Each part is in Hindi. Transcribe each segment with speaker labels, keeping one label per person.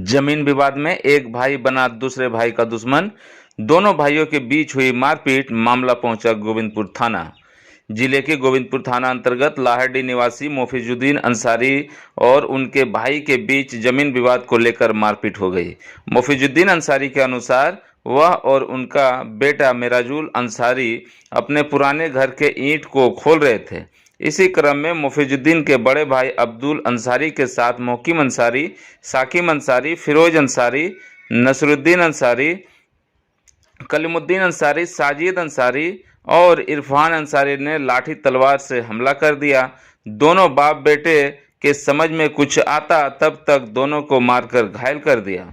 Speaker 1: जमीन विवाद में एक भाई बना दूसरे भाई का दुश्मन। दोनों भाइयों के बीच हुई मारपीट। मामला पहुंचा गोविंदपुर थाना। जिले के गोविंदपुर थाना अंतर्गत लाहड़ी निवासी मोफिजुद्दीन अंसारी और उनके भाई के बीच जमीन विवाद को लेकर मारपीट हो गई। मोफिजुद्दीन अंसारी के अनुसार वह और उनका बेटा मेराजुल अंसारी अपने पुराने घर के ईंट को खोल रहे थे। इसी क्रम में मोफिजुद्दीन के बड़े भाई अब्दुल अंसारी के साथ मोकीम अंसारी, साकिम अंसारी, फिरोज अंसारी, नसरुद्दीन अंसारी, कलीमुद्दीन अंसारी, साजिद अंसारी और इरफान अंसारी ने लाठी तलवार से हमला कर दिया। दोनों बाप बेटे के समझ में कुछ आता तब तक दोनों को मारकर घायल कर दिया।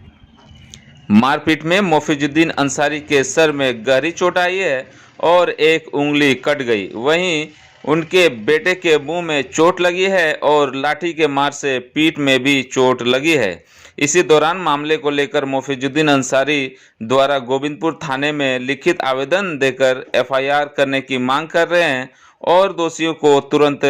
Speaker 1: मारपीट में मोफिजुद्दीन अंसारी के सर में गहरी चोट आई है और एक उंगली कट गई। वहीं उनके बेटे के मुंह में चोट लगी है और लाठी के मार से पीठ में भी चोट लगी है। इसी दौरान मामले को लेकर मोफिजुद्दीन अंसारी द्वारा गोविंदपुर थाने में लिखित आवेदन देकर एफआईआर करने की मांग कर रहे हैं और दोषियों को तुरंत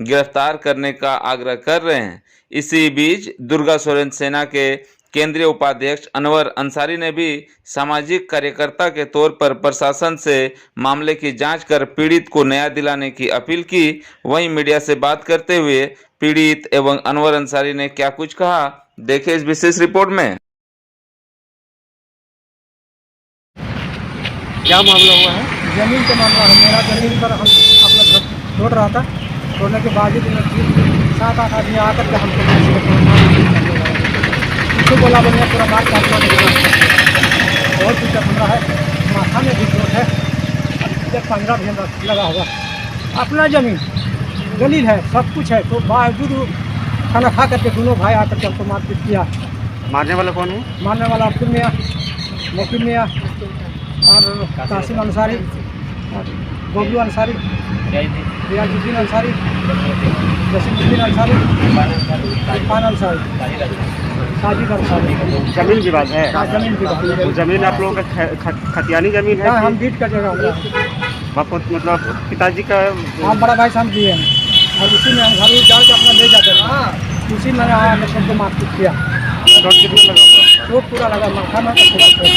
Speaker 1: गिरफ्तार करने का आग्रह कर रहे हैं। इसी बीच दुर्गा सोरेन सेना के केंद्रीय उपाध्यक्ष अनवर अंसारी ने भी सामाजिक कार्यकर्ता के तौर पर प्रशासन से मामले की जांच कर पीड़ित को न्याय दिलाने की अपील की। वहीं मीडिया से बात करते हुए पीड़ित एवं अनवर अंसारी ने क्या कुछ कहा, देखें इस विशेष रिपोर्ट में।
Speaker 2: क्या मामला हुआ है?
Speaker 3: जमीन का मामला है। मेरा जमीन पर हम अपना घर तोड़ रहा था। तोड़ने के बावजूद 7-8 आदमी आकर के हमको उसको बोला बोलिए पूरा बात काटना बहुत दिक्कत हो रहा है। माथा में भी चोट है। 15 दिन लगा होगा। अपना जमीन दलील है, सब कुछ है, तो बावजूद खाना खा करके दोनों भाई आकर के हमको मारपीट किया।
Speaker 2: मारने वाला कौन है?
Speaker 3: मारने वाला अब्दुल मियाँ, मोकिम मियाँ और कासिम अंसारी, बबलू अंसारी, रियाजुद्दीन अंसारी, जसीमुद्दीन अंसारी, इरफान अंसारी, साजिद अंसारी।
Speaker 2: जमीन विवाद है?
Speaker 3: हाँ, जमीन विवाद।
Speaker 2: तो जमीन आप लोगों का खतियानी जमीन है?
Speaker 3: हाँ, हम बीट का जगह हुआ।
Speaker 2: मतलब पिताजी का?
Speaker 3: हाँ, बड़ा भाई साहब दिए हैं और उसी में हम घर जाल के अपना ले जाते हैं। उसी में आया तो सबको मारपीट किया।
Speaker 2: चोट कितना लगा हुआ?
Speaker 3: चोट पूरा लगा, माथा में पूरा चोट।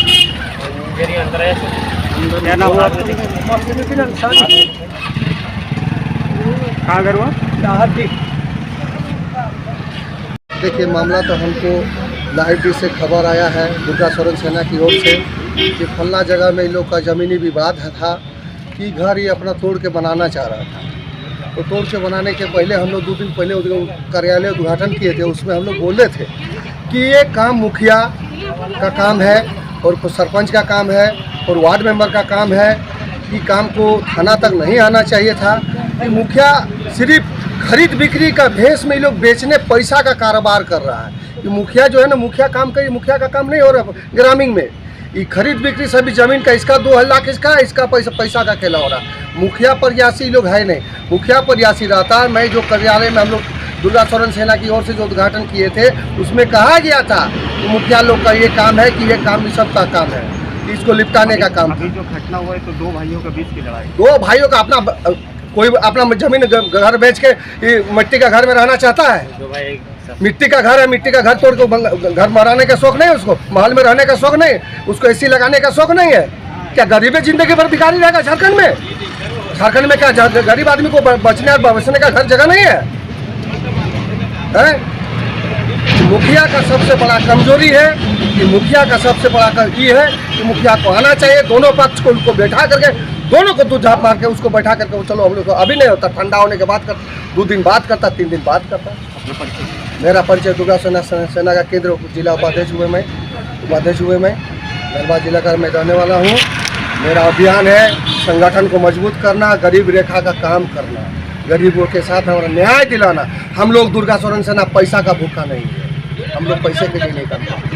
Speaker 2: क्या नाम हुआ?
Speaker 3: मोफिजुद्दीन अंसारी।
Speaker 2: कहाँ घर हुआ?
Speaker 3: लाहड़ी।
Speaker 4: देखिए, मामला तो हमको लाहड़ी से खबर आया है दुर्गा सोरेन सेना की ओर से कि फलना जगह में इन लोग का ज़मीनी विवाद था कि घर ये अपना तोड़ के बनाना चाह रहा था। तो तोड़ के बनाने के पहले हम लोग 2 दिन पहले कार्यालय उद्घाटन किए थे। उसमें हम लोग बोले थे कि ये काम मुखिया का काम है और सरपंच का काम है और वार्ड मेंबर का काम है। कि काम को थाना तक नहीं आना चाहिए था। कि मुखिया सिर्फ खरीद बिक्री का भेष में ये लोग बेचने पैसा का कारोबार कर रहा है। कि मुखिया जो है ना, मुखिया काम का, मुखिया का काम नहीं हो रहा ग्रामीण में। ये खरीद बिक्री सभी जमीन का, इसका 2 लाख इसका पैसा का खेला हो रहा। मुखिया प्रयासी लोग है नहीं। मुखिया प्रयासी रहता है। मैं जो कार्यालय में हम लोग दुर्गा सोरेन सेना की ओर से जो उद्घाटन किए थे उसमें कहा गया था कि मुखिया लोग का ये काम है कि ये काम भी सबका काम है, कि इसको निपटाने का काम।
Speaker 2: अभी जो घटना हुआ है तो 2 भाइयों के बीच की लड़ाई।
Speaker 4: 2 भाइयों का अपना कोई अपना जमीन घर बेच के मिट्टी का घर में रहना चाहता है। मिट्टी का घर है, मिट्टी का घर तोड़ के घर बनाने का शौक नहीं, उसको महल में रहने का शौक नहीं, उसको एसी लगाने का शौक नहीं है। क्या गरीबी जिंदगी भर भिखारी रहेगा झारखंड में? झारखंड में क्या गरीब आदमी को बचने और बचने का घर जगह नहीं है? मुखिया का सबसे बड़ा कमजोरी है कि मुखिया का सबसे बड़ा ये है कि मुखिया को आना चाहिए। दोनों पक्ष को उनको बैठा करके, दोनों को दूध झाप मार के उसको बैठा करके चलो हम लोग को अभी नहीं होता, ठंडा होने के बाद कर 2 दिन बाद करता, 3 दिन बाद करता। मेरा परिचय दुर्गा सेना का केंद्र जिला उपाध्यक्ष हुए मैं धनबाद जिला का मैं रहने वाला हूँ। मेरा अभियान है संगठन को मजबूत करना, गरीब रेखा का काम करना, गरीबों के साथ हमारा न्याय दिलाना। हम लोग दुर्गा सोरेन सेना पैसा का भूखा नहीं है। हम लोग पैसे के लिए नहीं करते।